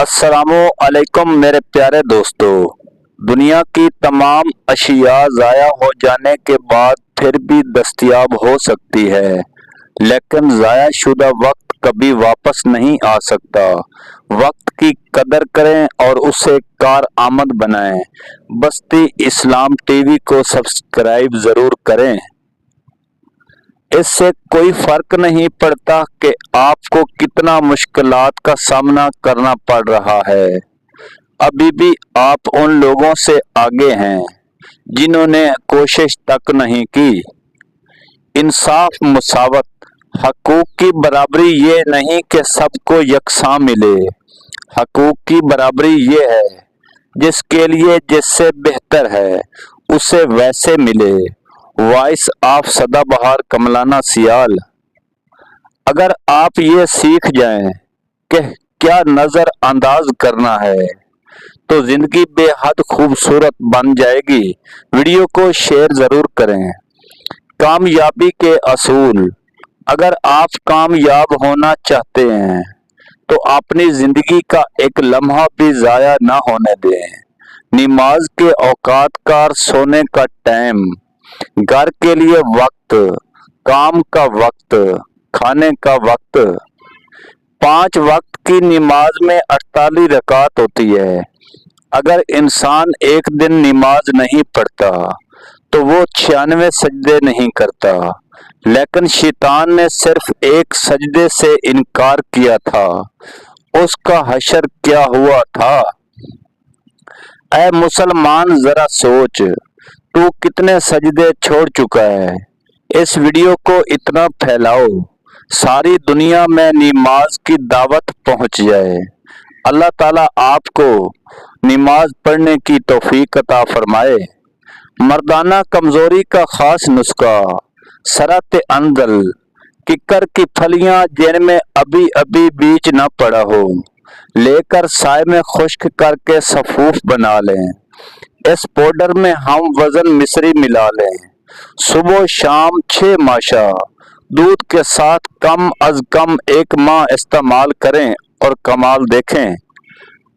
अस्सलामुअलैकुम मेरे प्यारे दोस्तों। दुनिया की तमाम अशिया ज़ाया हो जाने के बाद फिर भी दस्तयाब हो सकती है, लेकिन ज़ाया शुदा वक्त कभी वापस नहीं आ सकता। वक्त की कदर करें और उसे कारआमद बनाएं। बस्ती इस्लाम टीवी को सब्सक्राइब ज़रूर करें। इससे कोई फर्क नहीं पड़ता कि आपको कितना मुश्किलात का सामना करना पड़ रहा है, अभी भी आप उन लोगों से आगे हैं जिन्होंने कोशिश तक नहीं की। इंसाफ, मुसावत, हकूक की बराबरी ये नहीं कि सबको यकसां मिले। हकूक की बराबरी ये है जिसके लिए जिससे बेहतर है उसे वैसे मिले। वॉइस ऑफ सदाबहार कमलाना सियाल। अगर आप ये सीख जाएं कि क्या नजर अंदाज करना है तो जिंदगी बेहद खूबसूरत बन जाएगी। वीडियो को शेयर जरूर करें। कामयाबी के असूल। अगर आप कामयाब होना चाहते हैं तो अपनी जिंदगी का एक लम्हा भी जाया ना होने दें। नमाज के औकात कार, सोने का टाइम, घर के लिए वक्त, काम का वक्त, खाने का वक्त। 5 वक्त की नमाज में 48 रकात होती है। अगर इंसान एक दिन नमाज नहीं पढ़ता तो वो 96 सजदे नहीं करता, लेकिन शैतान ने सिर्फ एक सजदे से इनकार किया था। उसका हशर क्या हुआ था? ऐ मुसलमान, जरा सोच, तू कितने सजदे छोड़ चुका है। इस वीडियो को इतना फैलाओ सारी दुनिया में नमाज की दावत पहुंच जाए। अल्लाह ताला आपको नमाज पढ़ने की तौफीक अता फरमाए। मर्दाना कमजोरी का खास नुस्खा, सरत अंदल, किकर की फलियां जिनमें अभी अभी बीज न पड़ा हो, लेकर साय में खुश्क करके सफूफ बना लें। इस पाउडर में हम वजन मिश्री मिला लें। सुबह शाम 6 माशा दूध के साथ कम अज कम 1 माह इस्तेमाल करें और कमाल देखें।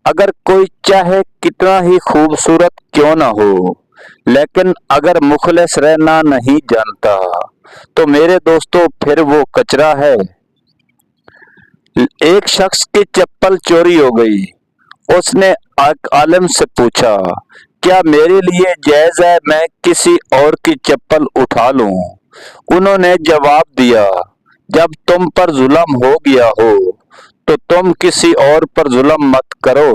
अगर कोई चाहे कितना ही खूबसूरत क्यों ना हो, लेकिन अगर मुखलिस रहना नहीं जानता तो मेरे दोस्तों फिर वो कचरा है। एक शख्स की चप्पल चोरी हो गई। उसने एक आलिम से पूछा, क्या मेरे लिए जायज है मैं किसी और की चप्पल उठा लूं? उन्होंने जवाब दिया, जब तुम पर जुल्म हो गया हो तो तुम किसी और पर जुल्म मत करो।